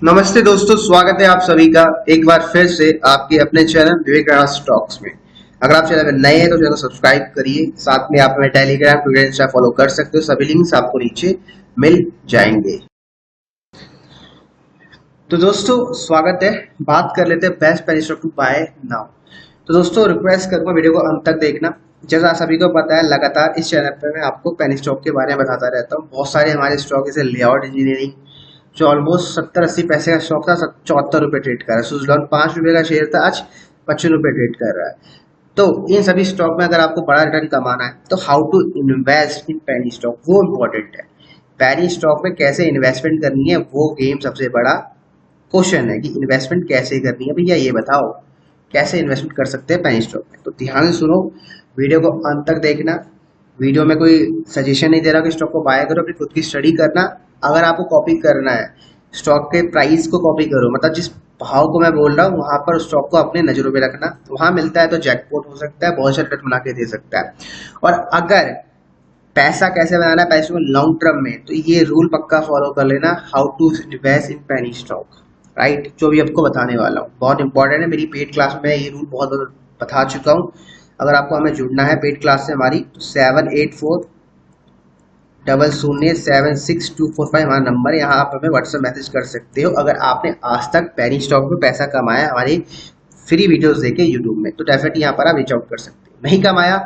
नमस्ते दोस्तों, स्वागत है आप सभी का एक बार फिर से आपके अपने चैनल विवेक राणा स्टॉक्स में। अगर आप चैनल में नए हैं तो चैनल को सब्सक्राइब करिए। साथ में आप हमें टेलीग्राम ट्विटर इंस्टा फॉलो कर सकते हो, सभी लिंक्स आपको नीचे मिल जाएंगे। तो दोस्तों स्वागत है। बात कर लेते हैं best penny stock to buy now. तो दोस्तों रिक्वेस्ट करूंगा वीडियो को अंत तक देखना। जैसा सभी को पता है लगातार इस चैनल पर मैं आपको पेनी स्टॉक के बारे में बताता रहता हूँ। बहुत सारे हमारे स्टॉक जैसे लेआउट इंजीनियरिंग जो ऑलमोस्ट 70-80 पैसे का स्टॉक था, 74 रुपये ट्रेड कर रहा है। सुजलॉन 5 रुपये का शेयर था, आज 55 रुपये ट्रेड कर रहा है। तो इन सभी स्टॉक में अगर आपको बड़ा रिटर्न कमाना है तो how to invest in penny stock वो इम्पोर्टेंट है। पेनी स्टॉक में कैसे इन्वेस्टमेंट करनी है वो गेम सबसे बड़ा क्वेश्चन है कि इन्वेस्टमेंट कैसे करनी है। भैया ये बताओ कैसे इन्वेस्टमेंट कर सकते हैं पेनी स्टॉक में। तो ध्यान से सुनो, वीडियो को अंत तक देखना। वीडियो में कोई सजेशन नहीं दे रहा कि स्टॉक को बाय करो, अपनी खुद की स्टडी करना। अगर आपको कॉपी करना है स्टॉक के प्राइस को कॉपी करो, मतलब जिस भाव को मैं बोल रहा हूँ वहां पर स्टॉक को अपने नजरों में रखना। वहां मिलता है तो जैकपॉट हो सकता है, बहुत सारे रिटर्न बना के दे सकता है। और अगर पैसा कैसे बनाना है पैसे को लॉन्ग टर्म में, तो ये रूल पक्का फॉलो कर लेना, how to invest in penny stock, right. जो भी आपको बताने वाला हूँ बहुत इंपॉर्टेंट है। मेरी पेड क्लास में ये रूल बहुत बता चुका हूँ। अगर आपको हमें जुड़ना है पेड क्लास से हमारी, तो 7840076245 हमारा नंबर है। यहाँ आप हमें व्हाट्सएप मैसेज कर सकते हो। अगर आपने आज तक पेनी स्टॉक में पैसा कमाया हमारी फ्री वीडियोस देखे यूट्यूब में, तो डेफिनेटली यहाँ पर आप रीच आउट कर सकते हो। नहीं कमाया,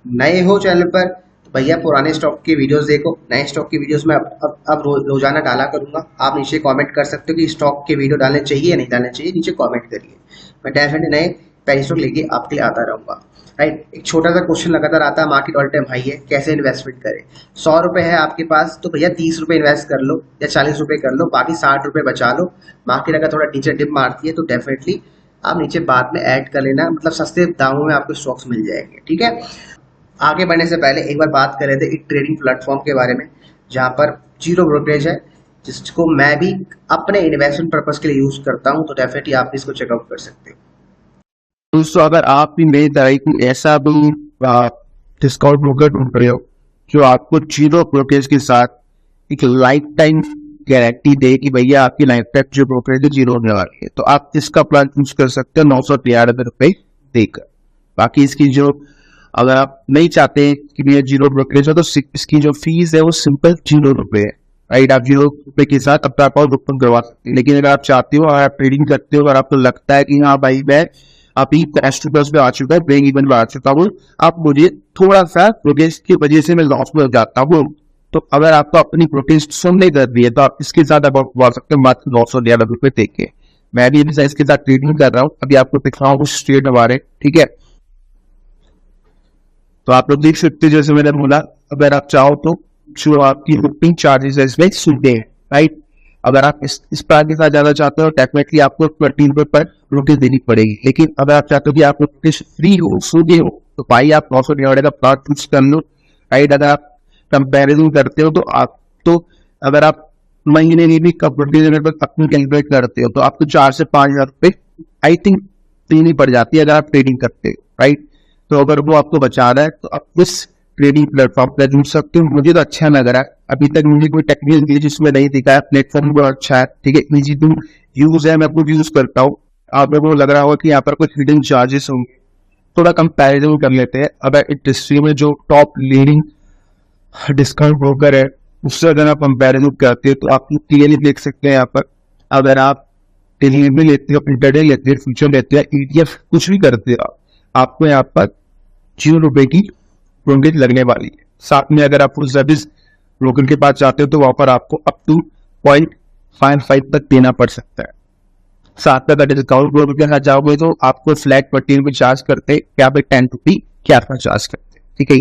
नए हो चैनल पर, तो भैया पुराने स्टॉक की वीडियोस देखो। नए स्टॉक की वीडियोस में अब रोजाना डाला करूंगा। आप नीचे कमेंट कर सकते हो कि स्टॉक के वीडियो डालने चाहिए या नहीं डालने चाहिए, नीचे कमेंट करिए। मैं डेफिनेटली नए पेनी स्टॉक लेके आपके लिए आता रहूंगा, राइट। एक छोटा सा क्वेश्चन लगातार आता है, मार्केट ऑल टाइम हाई है, कैसे इन्वेस्टमेंट करें। 100 रुपए है आपके पास तो भैया 30 रुपए इन्वेस्ट कर लो या 40 रुपए कर लो, बाकी 60 रुपए बचा लो। मार्केट अगर थोड़ा नीचे डिप मारती है तो डेफिनेटली आप नीचे बाद में ऐड कर लेना, मतलब सस्ते दामों में आपको स्टॉक्स मिल जाएंगे, ठीक है। आगे बढ़ने से पहले एक बार बात कर रहे थे एक ट्रेडिंग प्लेटफॉर्म के बारे में जहां पर जीरो ब्रोकरेज है, जिसको मैं भी अपने इन्वेस्टमेंट पर्पज के लिए यूज करता हूं। तो डेफिनेटली आप इसको चेकआउट कर सकते हो। दोस्तों अगर आप भी मेरी तरह की ऐसा भी डिस्काउंट ब्रोकर ढूंढ रहे हो जो आपको जीरो ब्रोकरेज के साथ एक लाइफ टाइम गारंटी दे कि भैया आपकी लाइफ टाइम जो ब्रोकरेज है जीरो होने वाली है, तो आप इसका प्लान चूज कर सकते हो 993 देकर। बाकी इसकी जो अगर आप नहीं चाहते कि भैया जीरो ब्रोकरेज हो तो इसकी जो फीस है वो सिंपल ₹0 है, राइट। आप ₹0 के साथ अपना अकाउंट ओपन करवा सकते हैं। लेकिन अगर आप चाहते हो, अगर आप ट्रेडिंग करते हो और आपको लगता है कि हाँ भाई मैं अभी कैश प्लस पे आ चुका है, ब्रेक इवन पे आ चुका हूँ, आप मुझे थोड़ा सा प्रोग्रेस की वजह से मैं लॉस में जाता हूँ, तो अगर आपको अपनी प्रोग्रेस सुन नहीं कर रही है तो आप इसके साथ आप बढ़ सकते हो मात्र ₹911 देख के। मैं भी इसके साथ ट्रेडिंग कर रहा हूँ, अभी आपको दिखाऊँ कुछ ट्रेड हमारे, ठीक है। तो आप लोग देख सकते हो जैसे मैंने बोला, अगर आप चाहो तो जो आपकी बुकिंग चार्जेस है इसमें सूटे हैं, राइट। अगर आप इस प्लान के साथ जाना चाहते हो डेफिनेटली आपको ₹20 पर रुपीज देनी पड़ेगी। लेकिन अगर आप चाहते हो कि आप रुपीज फ्री हो, सूटे हो, तो भाई आप 999 का प्लान चूज कर लो, राइट। अगर आप कंपेरिजन करते हो तो आप तो अगर आप महीने में भी अपनी कैलकुलेट करते हो तो आपको 4 से 5 हजार रुपये आई थिंक देनी पड़ जाती है अगर आप ट्रेडिंग करते हो, राइट। तो अगर वो आपको बचा रहा है तो आप उस ट्रेडिंग प्लेटफॉर्म पर जुड़ सकते हो। मुझे तो अच्छा लग रहा है, अभी तक मुझे कोई टेक्निकल जिसमें नहीं दिखा है। प्लेटफॉर्म बहुत अच्छा है, ठीक है, इजी टू यूज है, मैं अपने यूज करता हूँ। आप लोगों को लग रहा होगा कि यहाँ पर कुछ हिडन चार्जेस होंगे, थोड़ा कंपैरिजन कर लेते हैं। अगर इंडस्ट्री में जो टॉप लीडिंग डिस्काउंट ब्रोकर है उससे अगर आप कंपैरिजन करते हैं तो आप क्लियरली देख सकते हैं यहाँ पर, अगर आप डेली में लेते हो, इंटरडे लेते हो, फ्यूचर लेते हो, ETF कुछ भी करते हो, आपको यहाँ पर ₹0 की ब्रोकरेज लगने वाली है। साथ में अगर आप फुल सर्विस ब्रोकर के पास जाते हो तो वहां पर आपको अप टू 0.55 तक देना पड़ सकता है। साथ में अगर डिस्काउंट ब्रोकर के साथ जाओगे तो आपको फ्लैट ₹20 चार्ज करते हैं, क्या पे ₹10 के आसपास चार्ज करते हैं, ठीक है।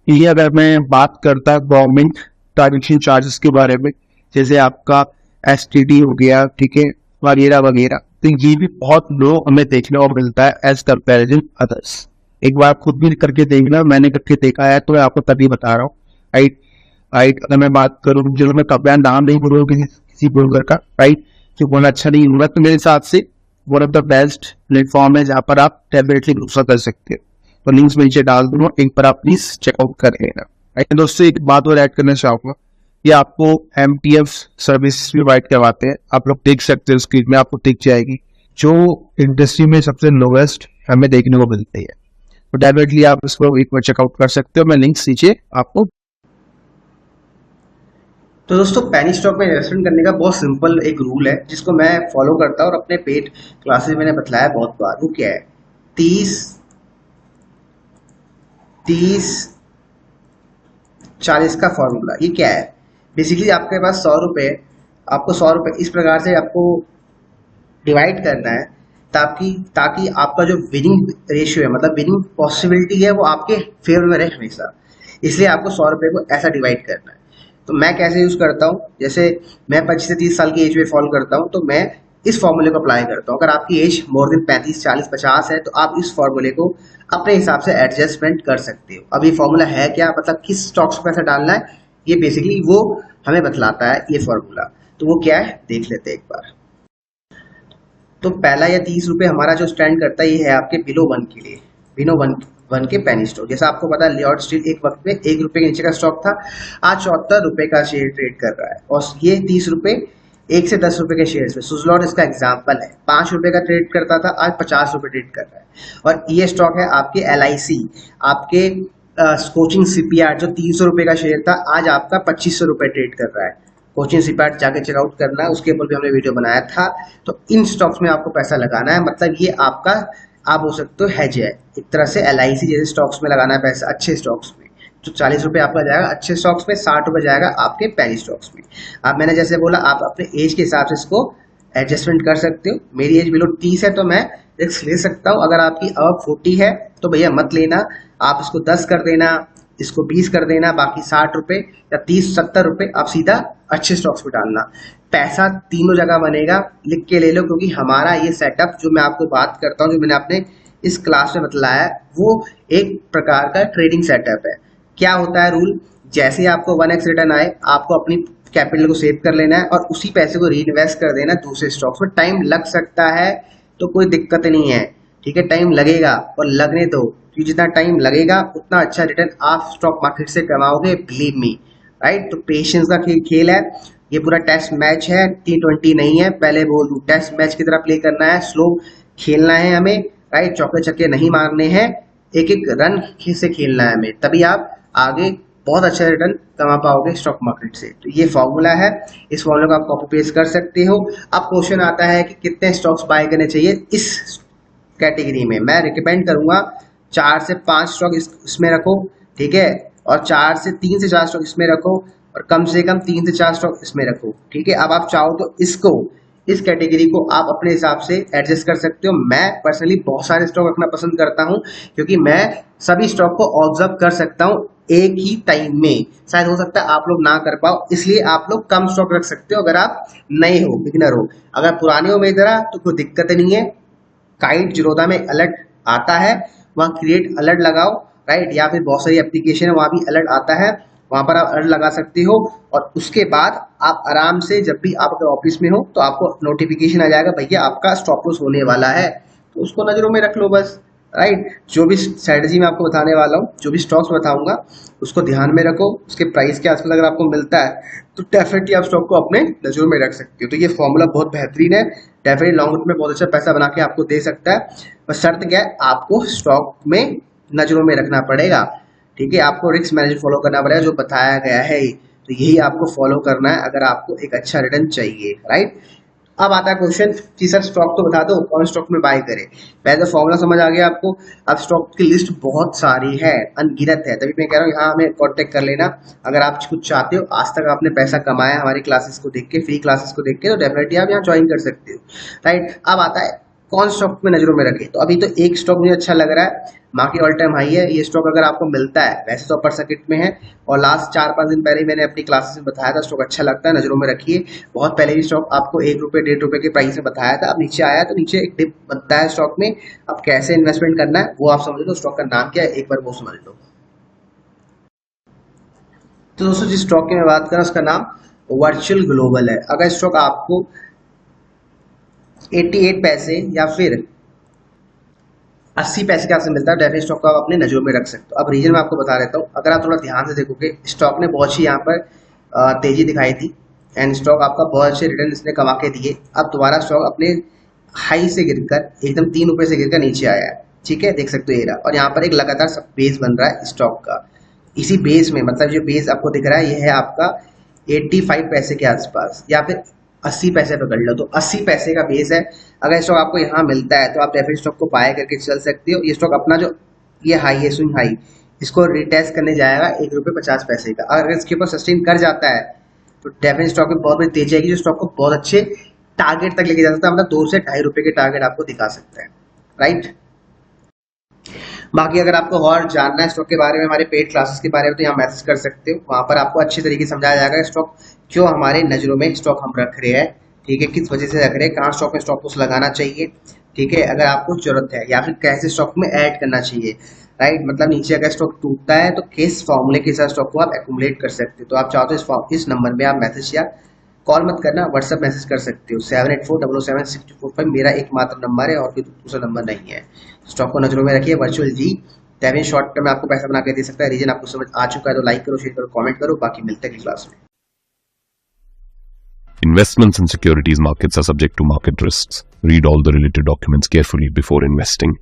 ये अगर मैं बात करता गवर्नमेंट ट्रांजेक्शन चार्जेस के बारे में, जैसे आपका STT हो गया, ठीक है, वगैरह वगैरह, तो ये भी बहुत लो हमें देखने को मिलता है एज कंपेरिजन अदर्स। एक बार खुद भी करके देखना, मैंने करके देखा है तो मैं आपको तभी बता रहा हूँ, राइट। राइट, अगर मैं बात करूँ जो मैं कब नाम नहीं बोल रहा हूँ किसी ब्रोकर का, राइट, जो बोलना अच्छा नहीं होगा, तो मेरे हिसाब से one of the best platform है जहाँ पर आप डेफिनेटली भरोसा कर सकते हो। तो लिंक्स में नीचे डाल दूंगा, एक बार आप प्लीज चेकआउट कर लेना, राइट। दोस्तों एक बात और ऐड करना चाहूंगा, ये आपको MTF सर्विस प्रोवाइड करवाते हैं। आप लोग देख सकते हो, स्क्रीन में आपको दिख जाएगी, जो इंडस्ट्री में सबसे लोवेस्ट हमें देखने को मिलती है। तो डेफिनेटली आप इसको एक बार चेकआउट कर सकते हो। मैं लिंक नीचे आपको। तो दोस्तों पेनी स्टॉक में इन्वेस्टमेंट करने का बहुत सिंपल एक रूल है जिसको मैं फॉलो करता हूँ और अपने पेड क्लासेस में मैंने बतलाया बहुत बार। वो क्या है? 30-30-40 का फॉर्मूला। ये क्या है? बेसिकली आपके पास 100 रुपये, आपको 100 रुपये इस प्रकार से आपको डिवाइड करना है ताकि आपका जो विनिंग रेशियो है, मतलब विनिंग पॉसिबिलिटी है, वो आपके फेवर में रहे हमेशा। इसलिए आपको 100 रुपये को ऐसा डिवाइड करना है। तो मैं कैसे यूज करता हूँ, जैसे मैं 25 से 30 साल की एज में फॉलो करता हूँ, तो मैं इस फॉर्मूले को अप्लाई करता हूँ। अगर आपकी एज मोर देन 35, 40, 50 है तो आप इस फॉर्मूले को अपने हिसाब से एडजस्टमेंट कर सकते हो। अब ये फॉर्मूला है क्या, मतलब किस स्टॉक्स पे पैसा डालना है, ये बेसिकली वो हमें बतलाता है ये फॉर्मूला। तो वो क्या है देख लेते हैं एक बार। तो पहला या 30 रुपये हमारा जो स्टैंड करता है, ये है आपके बिलो 1 के लिए, बिलो 1 के पेनी स्टॉक। जैसा आपको पता है लियोट स्टील एक वक्त में 1 रुपये के नीचे का स्टॉक था, आज 74 रुपये का शेयर ट्रेड कर रहा है। और ये 30 रुपये 1 से 10 रुपये के शेयर में सुजलॉट इसका एग्जाम्पल है। 5 रुपये का ट्रेड करता था, आज 50 रुपये ट्रेड कर रहा है। और ये स्टॉक है आपके LIC, आपके कोचिंग CPR जो 300 रुपये का शेयर था, आज आपका 2500 रुपये ट्रेड कर रहा है। कोचिंग CPR जाके चेकआउट करना है, उसके ऊपर भी हमने वीडियो बनाया था। तो इन स्टॉक्स में आपको पैसा लगाना है, मतलब ये आपका आप बोल सकते हो हेज है एक तरह से। LIC जैसे स्टॉक्स में लगाना है पैसा, अच्छे स्टॉक्स में। तो 40 रुपये आपका जाएगा अच्छे स्टॉक्स में, 60 रुपये जाएगा आपके पेनी स्टॉक्स में। अब मैंने जैसे बोला, आप अपने एज के हिसाब से इसको एडजस्टमेंट कर सकते हो। मेरी एज बिलो 30 है तो मैं रिस्क ले सकता हूँ। अगर आपकी अब 40 है तो भैया मत लेना, आप इसको 10 कर देना, इसको 20 कर देना, बाकी 60 रुपये या 30-70 रुपये आप सीधा अच्छे स्टॉक्स में डालना। पैसा तीनों जगह बनेगा, लिख के ले लो, क्योंकि हमारा ये सेटअप जो मैं आपको बात करता हूँ, जो मैंने अपने इस क्लास में बतलाया है, वो एक प्रकार का ट्रेडिंग सेटअप है। क्या होता है रूल? जैसे ही आपको 1x रिटर्न आए, आपको अपनी कैपिटल को सेव कर लेना है और उसी पैसे को री इन्वेस्ट कर देना दूसरे स्टॉक्स में। टाइम लग सकता है तो कोई दिक्कत नहीं है, ठीक है, टाइम लगेगा और लगने दो, क्योंकि जितना टाइम लगेगा उतना अच्छा रिटर्न आप स्टॉक मार्केट से कमाओगे, बिलीव मी, राइट। तो पेशेंस का खेल है, ये पूरा टेस्ट मैच है, T20 नहीं है। पहले बोल दूं, टेस्ट मैच की तरह प्ले करना है, स्लो खेलना है हमें, राइट। चौके छक्के नहीं मारने हैं, एक एक रन से खेलना है हमें, तभी आप आगे बहुत अच्छा रिटर्न कमा पाओगे स्टॉक मार्केट से। तो ये फॉर्मूला है, इस फॉर्मूला को आप कॉपी पेस्ट कर सकते हो। अब क्वेश्चन आता है कि कितने स्टॉक्स बाय करने चाहिए इस कैटेगरी में। मैं रिकमेंड करूंगा 4 से 5 स्टॉक इसमें रखो, ठीक है, और 3 से 4 स्टॉक इसमें रखो, और कम से कम 3 से 4 स्टॉक इसमें रखो, ठीक है। अब आप चाहो तो इस कैटेगरी को आप अपने हिसाब से एडजस्ट कर सकते हो। मैं पर्सनली बहुत सारे स्टॉक रखना पसंद करता हूं, क्योंकि मैं सभी स्टॉक को ऑब्जर्व कर सकता हूं एक ही टाइम में। शायद हो सकता है आप लोग ना कर पाओ, इसलिए आप लोग कम स्टॉक रख सकते हो अगर आप नए हो, बिगिनर हो। अगर पुराने हो मेरी तरह तो कोई दिक्कत नहीं है। काइट जिरोधा में अलर्ट आता है, वहाँ क्रिएट अलर्ट लगाओ, राइट, या फिर बहुत सारी एप्लीकेशन है वहाँ भी अलर्ट आता है, वहाँ पर आप अलर्ट लगा सकते हो। और उसके बाद आप आराम से, जब भी आप अगर ऑफिस में हो तो आपको नोटिफिकेशन आ जाएगा, भैया आपका स्टॉप लॉस होने वाला है, तो उसको नजरों में रख लो बस, राइट। जो भी स्ट्रेटजी मैं आपको बताने वाला हूँ, जो भी स्टॉक्स बताऊंगा, उसको ध्यान में रखो। उसके प्राइस के आसपास अगर आपको मिलता है तो डेफिनेटली आप स्टॉक को अपने नजरों में रख सकते हो। तो ये फॉर्मूला बहुत बेहतरीन है, डेफिनेटली लॉन्ग रन में बहुत अच्छा पैसा बना के आपको दे सकता है। बस शर्त क्या है, आपको स्टॉक में नजरों में रखना पड़ेगा, ठीक है। आपको रिस्क मैनेजमेंट फॉलो करना पड़ेगा, जो बताया गया है, तो यही आपको फॉलो करना है अगर आपको एक अच्छा रिटर्न चाहिए, राइट। अब आता है क्वेश्चन कि सर स्टॉक तो बता दो, कौन स्टॉक में बाय करें। पहले तो फॉर्मूला समझ आ गया आपको। अब स्टॉक की लिस्ट बहुत सारी है, अनगिनत है, तभी मैं कह रहा हूँ यहाँ हमें कॉन्टेक्ट कर लेना अगर आप कुछ चाहते हो। आज तक आपने पैसा कमाया हमारी क्लासेस को देख के, फ्री क्लासेस को देख के, तो डेफिनेटली आप यहाँ ज्वाइन कर सकते हो, राइट। अब आता है कौन स्टॉक में नजरों में रखे। तो अभी तो एक स्टॉक मुझे अच्छा लग रहा है, मार्केट ऑल टाइम हाई है, ये स्टॉक अगर आपको मिलता है, वैसे तो अपर सर्किट में है, और लास्ट 4-5 दिन पहले मैंने अपनी क्लासेस में बताया था, स्टॉक अच्छा लगता है, नजरों में रखिए। बहुत पहले भी स्टॉक आपको 1 रुपये 1.5 रुपये के प्राइस में बताया था। अब नीचे आया तो नीचे एक डिप बनता है स्टॉक में। अब कैसे इन्वेस्टमेंट करना है वो आप समझ लो, स्टॉक का नाम क्या है एक बार वो समझ लो। तो दोस्तों जिस स्टॉक की मैं बात कर रहा हूँ उसका नाम वर्चुअल ग्लोबल है। अगर स्टॉक आपको 88 पैसे या फिर 80 पैसे के आसपास मिलता है, डेफिनेटली स्टॉक को आप अपने नजरों में रख सकते हो। अब रीजन मैं आपको बता देता हूँ, अगर आप थोड़ा ध्यान से देखोगे, स्टॉक ने बहुत ही यहाँ पर तेजी दिखाई थी एंड स्टॉक आपका बहुत अच्छे रिटर्न इसने कमा के दिए। अब दोबारा स्टॉक अपने हाई से गिरकर एकदम 3 रुपए से गिरकर नीचे आया है, ठीक है, देख सकते हो ये रहा। और यहाँ पर एक लगातार सब बेस बन रहा है स्टॉक का। इसी बेस में, मतलब जो बेस आपको दिख रहा है ये है आपका 85 पैसे के आसपास या फिर 80 पैसे पकड़ लो, तो 80 पैसे का बेस है। अगर स्टॉक आपको यहाँ मिलता है तो आप डेफिनेट स्टॉक को बाय करके चल सकते हो। ये स्टॉक अपना जो ये हाई है, स्विंग हाई, इसको रिटेस्ट करने जाएगा 1 रुपये 50 पैसे का। अगर इसके ऊपर सस्टेन कर जाता है तो डेफिनेट स्टॉक में बहुत बड़ी तेजी आएगी, जो स्टॉक को बहुत अच्छे टारगेट तक लेके जा सकता है, मतलब 2 से 2.5 रुपए के टारगेट आपको दिखा सकता है, राइट। बाकी अगर आपको और जानना है स्टॉक के बारे में, हमारे पेड क्लासेस के बारे में, तो यहाँ मैसेज कर सकते हो। वहां पर आपको अच्छी तरीके से समझाया जाएगा स्टॉक क्यों हमारे नजरों में स्टॉक हम रख रहे हैं, ठीक है, किस वजह से रख रहे हैं, कहाँ स्टॉक में स्टॉप लॉस लगाना चाहिए, ठीक है, अगर आपको जरूरत है, या फिर कैसे स्टॉक में ऐड करना चाहिए, राइट। मतलब नीचे अगर स्टॉक टूटता है तो किस फॉर्मूले के साथ स्टॉक को आप एक्यूमुलेट कर सकते हो। तो आप चाहो तो इस नंबर में आप मैसेज या कॉल मत करना, व्हाट्सएप मैसेज कर सकते हो। 78407645 मेरा एकमात्र नंबर है और कोई दूसरा नंबर नहीं है। स्टॉक को नजरों में रखिए। वर्चुअल जी डेविन शॉर्ट टर्म में आपको पैसा बना के दे सकता है। रीजन आपको समझ आ चुका है तो लाइक करो, शेयर करो, कमेंट करो। बाकी मिलते हैं अगली क्लास में। Investments in securities markets are subject to market risks. Read all the related documents carefully before investing.